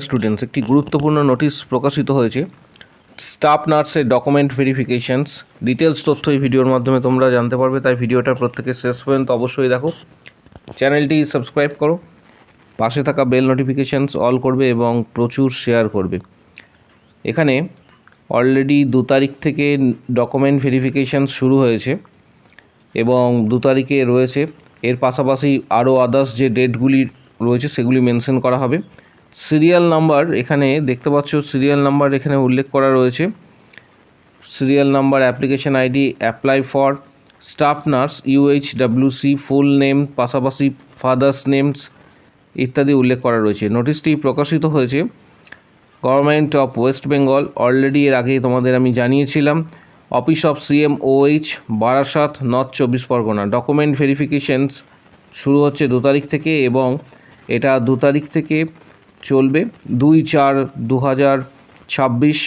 Students, একটি গুরুত্বপূর্ণ notice প্রকাশিত হয়েছে। স্টাফ নার্সের ডকুমেন্ট ভেরিফিকেশনস ডিটেলস তথ্য এই ভিডিওর মাধ্যমে তোমরা জানতে পারবে, তাই ভিডিওটা প্রত্যেকে শেষ পর্যন্ত অবশ্যই দেখো। চ্যানেলটি সাবস্ক্রাইব করো, পাশে থাকা বেল নোটিফিকেশনস অল করবে এবং প্রচুর শেয়ার করবে। এখানে অলরেডি 2 তারিখ থেকে ডকুমেন্ট ভেরিফিকেশান শুরু হয়েছে এবং 2 তারিখে রয়েছে। এর পাশাপাশি আরও আদার্স যে ডেটগুলি রয়েছে সেগুলি মেনশন করা হবে। সিরিয়াল নাম্বার এখানে দেখতে পাচ্ছ, সিরিয়াল নাম্বার এখানে উল্লেখ করা রয়েছে। Serial number, application ID, apply for staff nurse UHWC, full name, পাশাপাশি ফাদার্স নেমস ইত্যাদি উল্লেখ করা রয়েছে। নোটিশটি প্রকাশিত হয়েছে government of West Bengal. Already এর আগে তোমাদের আমি জানিয়েছিলাম। Office of CMOH, Barasat, North 24 Pargana. Document verifications শুরু হচ্ছে 2 তারিখ থেকে এবং এটা 2 তারিখ থেকে চলবে 2/4/2026,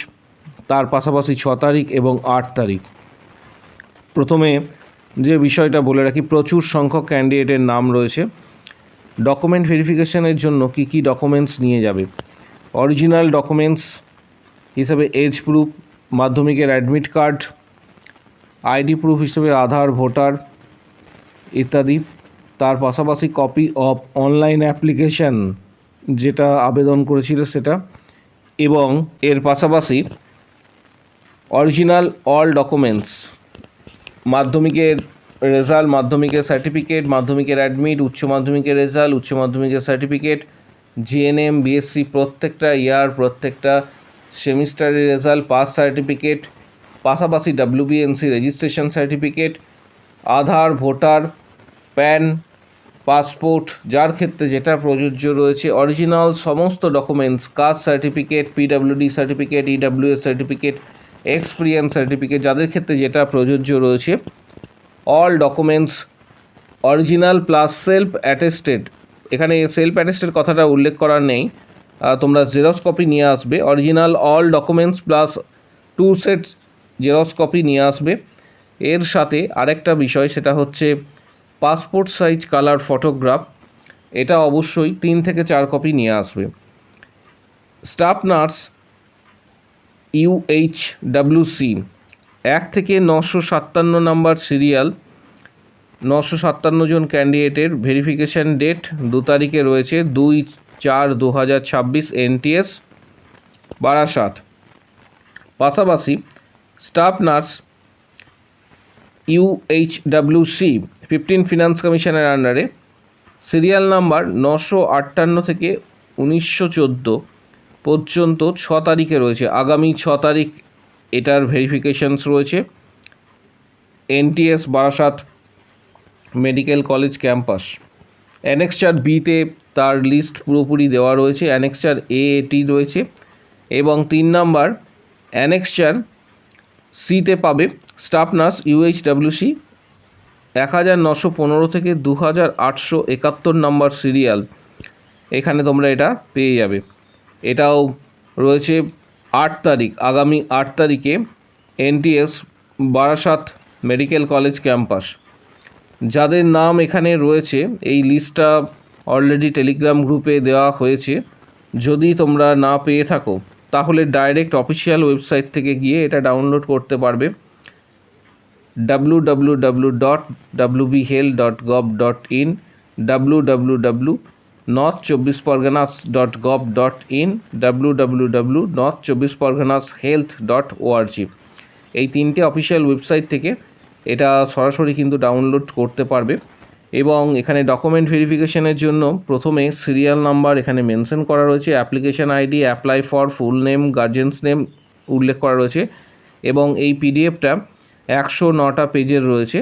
তার পাশাপাশি 6 তারিখ এবং 8 তারিখ। প্রথমে যে বিষয়টা বলে রাখি, প্রচুর সংখ্যক ক্যান্ডিডেটের নাম রয়েছে। ডকুমেন্ট ভেরিফিকেশনের জন্য কি কি ডকুমেন্টস নিয়ে যাবে? অরিজিনাল ডকুমেন্টস হিসাবে এজ প্রুফ, মাধ্যমিকের অ্যাডমিট কার্ড, আইডি প্রুফ হিসেবে আধার, ভোটার ইত্যাদি। তার পাশাপাশি কপি অফ অনলাইন অ্যাপ্লিকেশান যেটা আবেদন করেছিল সেটা, এবং এর পাশাপাশি অরিজিনাল অল ডকুমেন্টস, মাধ্যমিকের রেজাল্ট, মাধ্যমিকের সার্টিফিকেট, মাধ্যমিকের অ্যাডমিট, উচ্চ মাধ্যমিকের রেজাল্ট, উচ্চ মাধ্যমিকের সার্টিফিকেট, GNM, BSc প্রত্যেকটা ইয়ার, প্রত্যেকটা সেমিস্টারের রেজাল্ট, পাস সার্টিফিকেট, পাশাপাশি WBNC registration certificate, Aadhaar, voter, PAN, passport, যার ক্ষেত্রে যেটা প্রযোজ্য রয়েছে, অরিজিনাল সমস্ত documents, caste certificate, PWD certificate, EWS certificate, experience certificate, যাদের ক্ষেত্রে যেটা প্রযোজ্য রয়েছে, all documents original plus self attested. এখানে সেলফ অ্যাটেস্টেড কথাটা উল্লেখ করার নেই, তোমরা জেরক্স কপি নিয়ে আসবে। Original all documents plus 2 sets Xerox copy নিয়ে আসবে। এর সাথে আরেকটা বিষয়, সেটা হচ্ছে পাসপোর্ট সাইজ কালার ফটোগ্রাফ, এটা অবশ্যই 3 থেকে 4 কপি নিয়ে আসবে। স্টাফ নার্স UHWC 1 থেকে 957 নাম্বার সিরিয়াল, 957 জন ক্যান্ডিডেটের ভেরিফিকেশান ডেট 2 তারিখে রয়েছে, 2/4/2026, NTS বারাসাত। পাশাপাশি স্টাফ নার্স UHWC 15 ফিনান্স কমিশনের আন্ডারে সিরিয়াল নাম্বার 958 থেকে 1914 পর্যন্ত 6 তারিখে রয়েছে। আগামী 6 তারিখ এটার ভেরিফিকেশানস রয়েছে। NTS Barasat medical college campus. Annexure বিতে তার লিস্ট পুরোপুরি দেওয়া রয়েছে, অ্যানেক্সচার AAT রয়েছে, এবং 3 নাম্বার অ্যানেক্সচার সিতে পাবে স্টাফ নার্স UHWC 1915 থেকে 2871 নাম্বার সিরিয়াল। এখানে তোমরা এটা পেয়ে যাবে। এটাও রয়েছে 8 তারিখ, আগামী 8 তারিখে NTS Barasat medical college campus. যাদের নাম এখানে রয়েছে, এই লিস্টটা অলরেডি টেলিগ্রাম গ্রুপে দেওয়া হয়েছে। যদি তোমরা না পেয়ে থাকো তাহলে ডাইরেক্ট অফিসিয়াল ওয়েবসাইট থেকে গিয়ে এটা ডাউনলোড করতে পারবে, www.wbhealth.gov.in, www.north24parganas.gov.in, www.north24parganashealth.org। এই 3টে অফিসিয়াল ওয়েবসাইট থেকে এটা সরাসরি কিন্তু ডাউনলোড করতে পারবে। এবং এখানে ডকুমেন্ট ভেরিফিকেশনের জন্য প্রথমে সিরিয়াল নাম্বার এখানে মেনশন করা রয়েছে, application ID, apply for, full name, guardian's name উল্লেখ করা রয়েছে, এবং এই PDFটা 109টা পেজের রয়েছে।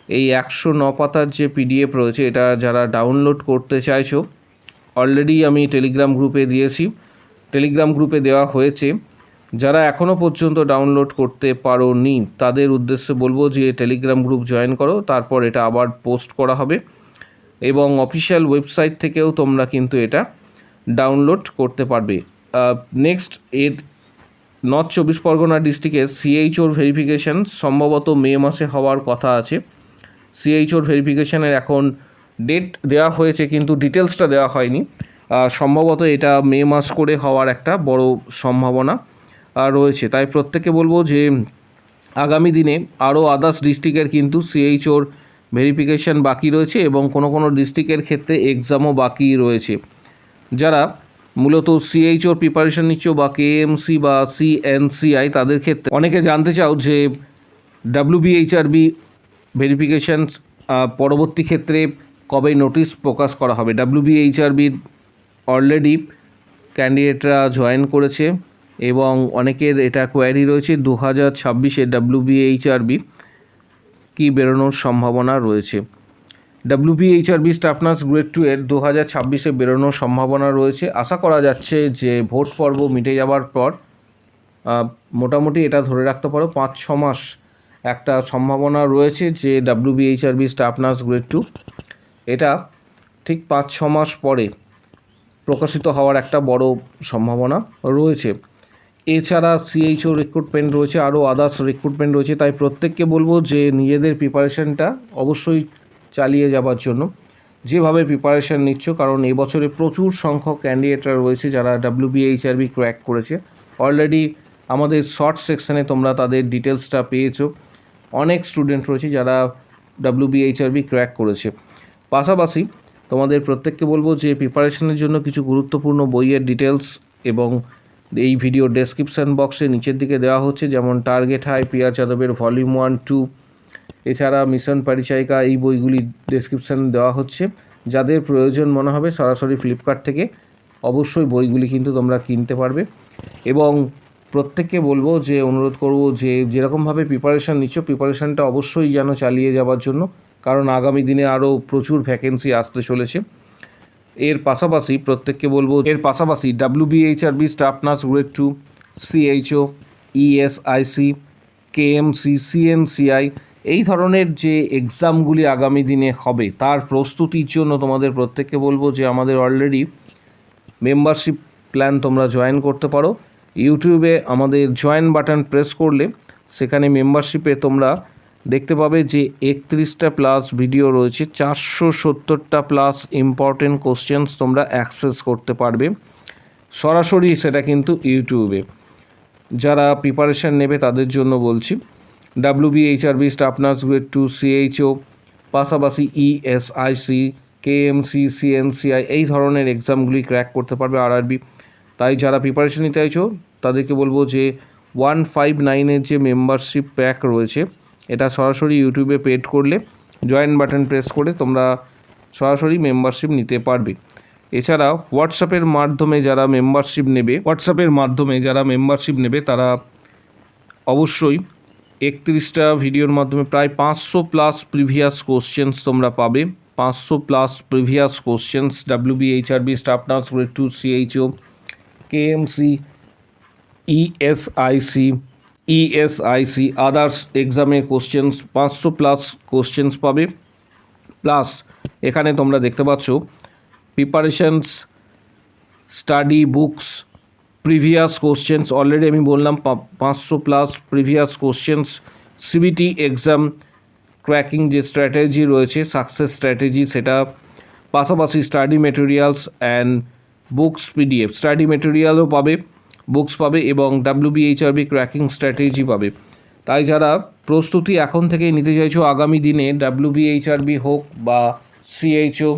এই 109 পাতার যে PDF রয়েছে, এটা যারা ডাউনলোড করতে চাইছো, অলরেডি আমি টেলিগ্রাম গ্রুপে দিয়েছি, টেলিগ্রাম গ্রুপে দেওয়া হয়েছে। যারা এখনও পর্যন্ত ডাউনলোড করতে পারোনি তাদের উদ্দেশ্যে বলবো যে টেলিগ্রাম গ্রুপ জয়েন করো, তারপর এটা আবার পোস্ট করা হবে, এবং অফিসিয়াল ওয়েবসাইট থেকেও তোমরা কিন্তু এটা ডাউনলোড করতে পারবে। নেক্সট, এর নর্থ 24 পরগনা ডিস্ট্রিক্টের CHOর ভেরিফিকেশান সম্ভবত মে মাসে হওয়ার কথা আছে। CHOর ভেরিফিকেশানের এখন ডেট দেওয়া হয়েছে কিন্তু ডিটেলসটা দেওয়া হয়নি। সম্ভবত এটা মে মাস করে হওয়ার একটা বড় সম্ভাবনা রয়েছে। তাই প্রত্যেককে বলবো যে আগামী দিনে আরও আদার্স ডিস্ট্রিক্টের কিন্তু সিএইচওর ভেরিফিকেশান বাকি রয়েছে এবং কোনো ডিস্ট্রিক্টের ক্ষেত্রে এক্সামও বাকি রয়েছে। যারা মূলত সিএইচওর প্রিপারেশন নিচ্ছ বা কেএমসি বা সিএনসিআই তাদের ক্ষেত্রে অনেকে জানতে চাও যে ডাব্লিউবিএইচআরবি ভেরিফিকেশান পরবর্তী ক্ষেত্রে কবে নোটিশ প্রকাশ করা হবে। ডাব্লিউবিএইচআরবির অলরেডি ক্যান্ডিডেটরা জয়েন করেছে এবং অনেকের এটা কোয়ারি রয়েছে 2026-এ ডাব্লিউবিএইচআরবি কি বেরোনোর সম্ভাবনা রয়েছে। ডাব্লিউবিএইচআরবি স্টাফ নার্স গ্রেড 2 এর 2026-এ বেরোনোর সম্ভাবনা রয়েছে। আশা করা যাচ্ছে যে ভোট পর্ব মিটে যাওয়ার পর মোটামুটি এটা ধরে রাখতে পারো 5-6 মাস একটা সম্ভাবনা রয়েছে যে ডাব্লিউবিএইচআরবি স্টাফ নার্স গ্রেড 2 এটা ঠিক 5-6 মাস পরে প্রকাশিত হওয়ার একটা বড় সম্ভাবনা রয়েছে। এছাড়া সিএইচও রিক্রুটমেন্ট রয়েছে, আরও আদার্স রিক্রুটমেন্ট রয়েছে। তাই প্রত্যেককে বলবো যে নিজেদের প্রিপারেশানটা অবশ্যই চালিয়ে যাবার জন্য যেভাবে প্রিপারেশান নিচ্ছ, কারণ এবছরে প্রচুর সংখ্যক ক্যান্ডিডেটরা রয়েছে যারা ডাব্লিউবিএইচআরবি ক্র্যাক করেছে। অলরেডি আমাদের শর্ট সেকশানে তোমরা তাদের ডিটেলসটা পেয়েছো। অনেক স্টুডেন্ট রয়েছে যারা ডাব্লিউবিএইচআরবি ক্র্যাক করেছে। পাশাপাশি তোমাদের প্রত্যেককে বলবো যে প্রিপারেশনের জন্য কিছু গুরুত্বপূর্ণ বইয়ের ডিটেলস এবং এই ভিডিও ডেসক্রিপশান বক্সে নিচের দিকে দেওয়া হচ্ছে, যেমন টার্গেট হাই, পিয়া যাদবের ভলিউম 1-2, এছাড়া মিশন পরিচায়িকা, এই বইগুলি ডেসক্রিপশান দেওয়া হচ্ছে। যাদের প্রয়োজন মনে হবে সরাসরি ফ্লিপকার্ট থেকে অবশ্যই বইগুলি কিন্তু তোমরা কিনতে পারবে। এবং প্রত্যেককে বলবো যে অনুরোধ করব যে যেরকমভাবে প্রিপারেশান নিচ্ছ প্রিপারেশানটা অবশ্যই যেন চালিয়ে যাওয়ার জন্য, কারণ আগামী দিনে আরও প্রচুর ভ্যাকেন্সি আসতে চলেছে। এর পাশাপাশি প্রত্যেককে বলবো ডাব্লিউবিএইচআরবি staff nurse grade 2, CHO, ESIC, KMC, CNCI এই ধরনের যে এক্সামগুলি আগামী দিনে হবে তার প্রস্তুতির জন্য তোমাদের প্রত্যেককে বলবো যে আমাদের অলরেডি মেম্বারশিপ প্ল্যান তোমরা জয়েন করতে পারো। ইউটিউবে আমাদের জয়েন বাটন প্রেস করলে সেখানে মেম্বারশিপে তোমরা দেখতে পাবে যে 31টা প্লাস ভিডিও রয়েছে, 470টা প্লাস ইম্পর্টেন্ট কোশ্চেন্স তোমরা অ্যাক্সেস করতে পারবে সরাসরি, সেটা কিন্তু ইউটিউবে। যারা প্রিপারেশান নেবে তাদের জন্য বলছি ডাব্লিউবিএইচআরবি স্টাফ নার্স গ্রেড 2, সিএইচও, পাশাপাশি ইএসআইসি, কেএমসি, সিএনসিআই এই ধরনের এক্সামগুলি ক্র্যাক করতে পারবে আরআরবি। তাই যারা প্রিপারেশান নিতে চাইছো তাদেরকে বলবো যে 159-এর যে মেম্বারশিপ প্যাক রয়েছে এটা সরাসরি ইউটিউবে পেড করলে জয়েন বাটন প্রেস করে তোমরা সরাসরি মেম্বারশিপ নিতে পারবে। এছাড়া হোয়াটসঅ্যাপের মাধ্যমে যারা মেম্বারশিপ নেবে তারা অবশ্যই 31টা ভিডিওর মাধ্যমে প্রায় 500 প্লাস প্রিভিয়াস কোশ্চেন্স তোমরা পাবে। 500 plus previous questions WBHRB staff nurse grade 2, CHO, KMC, ESIC others এক্সামের কোশ্চেন্স 500 প্লাস কোশ্চেন্স পাবে। প্লাস এখানে তোমরা দেখতে পাচ্ছ preparations, study books, previous questions already আমি বললাম 500 plus previous questions, CBT exam cracking যে স্ট্র্যাটেজি রয়েছে সাকসেস স্ট্র্যাটেজি সেটা, পাশাপাশি study materials and books PDF, study মেটেরিয়ালও পাবে, বুকস পাবে এবং ডাব্লিউবিএইচআরবি ক্র্যাকিং স্ট্র্যাটেজি পাবে। তাই যারা প্রস্তুতি এখন থেকেই নিতে চাইছো আগামী দিনে ডাব্লিউবিএইচআরবি হোক বা সিএইচও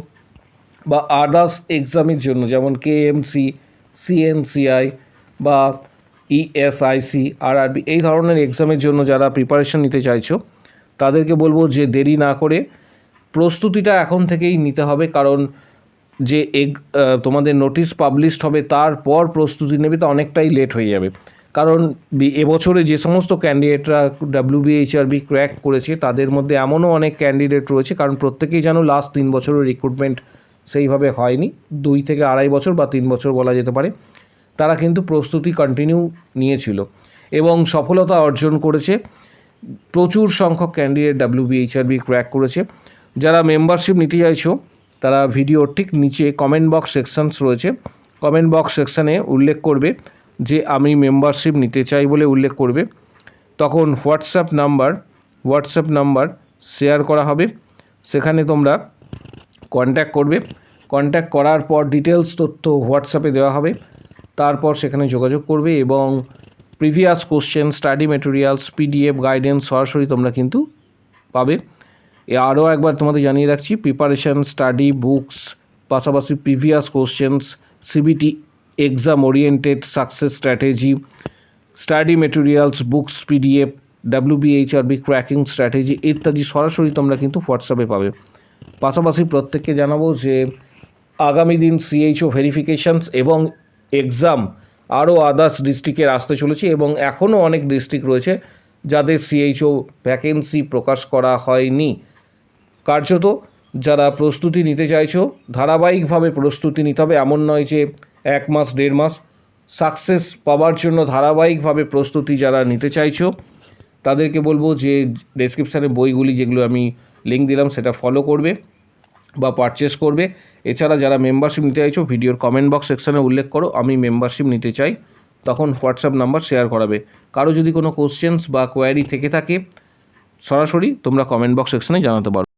বা আদার্স এক্সামের জন্য যেমন কেএমসি, সিএনসিআই বা ইএসআইসি, আরআরবি এই ধরনের এক্সামের জন্য যারা প্রিপারেশন নিতে চাইছো তাদেরকে বলবো যে দেরি না করে প্রস্তুতিটা এখন থেকেই নিতে হবে, কারণ যে তোমাদের নোটিশ পাবলিশড হবে তারপর প্রস্তুতি নেবে তো অনেকটাই লেট হয়ে যাবে। কারণ এবছরে যে সমস্ত ক্যান্ডিডেটরা ডাব্লিউবিএইচআরবি ক্র্যাক করেছে তাদের মধ্যে এমনও অনেক ক্যান্ডিডেট রয়েছে, কারণ প্রত্যেকেই জানো লাস্ট 3 বছরের রিক্রুটমেন্ট সেইভাবে হয়নি, 2 থেকে 2.5 বছর বা 3 বছর বলা যেতে পারে, তারা কিন্তু প্রস্তুতি কন্টিনিউ নিয়েছিল এবং সফলতা অর্জন করেছে। প্রচুর সংখ্যক ক্যান্ডিডেট ডাব্লিউবিএইচআরবি ক্র্যাক করেছে। যারা মেম্বারশিপ নিতে চাইছো তারা ভিডিওর ঠিক নিচে কমেন্ট বক্স সেকশনস রয়েছে, কমেন্ট বক্স সেকশানে উল্লেখ করবে যে আমি মেম্বারশিপ নিতে চাই বলে উল্লেখ করবে, তখন হোয়াটসঅ্যাপ নাম্বার শেয়ার করা হবে, সেখানে তোমরা কন্ট্যাক্ট করবে। কন্ট্যাক্ট করার পর ডিটেলস তথ্য হোয়াটসঅ্যাপে দেওয়া হবে, তারপর সেখানে যোগাযোগ করবে এবং previous question, study materials, PDF, guidance সরাসরি তোমরা কিন্তু পাবে। আরও একবার তোমাদের জানিয়ে রাখছি, প্রিপারেশন, স্টাডি বুকস, পাশাপাশি previous questions, CBT exam oriented success strategy, study materials, books, PDF, WBHRB cracking strategy ইত্যাদি সরাসরি তোমরা কিন্তু হোয়াটসঅ্যাপে পাবে। পাশাপাশি প্রত্যেককে জানাবো যে আগামী দিন CHO ভেরিফিকেশানস এবং এক্সাম আরও আদার্স ডিস্ট্রিক্টের আসতে চলেছে এবং এখনও অনেক ডিস্ট্রিক্ট রয়েছে যাদের CHO ভ্যাকেন্সি প্রকাশ করা হয়নি। কার্যত যারা প্রস্তুতি নিতে চাইছো, ধারাবাহিকভাবে প্রস্তুতি নিতে হবে, এমন নয় যে 1 মাস 1.5 মাস। সাকসেস পাওয়ার জন্য ধারাবাহিকভাবে প্রস্তুতি যারা নিতে চাইছো তাদেরকে বলবো যে ডেসক্রিপশানে বইগুলি যেগুলো আমি লিঙ্ক দিলাম সেটা ফলো করবে বা পারচেস করবে। এছাড়া যারা মেম্বারশিপ নিতে চাইছো ভিডিওর কমেন্ট বক্স সেকশানে উল্লেখ করো আমি মেম্বারশিপ নিতে চাই, তখন হোয়াটসঅ্যাপ নাম্বার শেয়ার করাবে। কারো যদি কোনো কোশ্চেন্স বা কোয়ারি থেকে থাকে সরাসরি তোমরা কমেন্ট বক্স সেকশানে জানাতে পারো।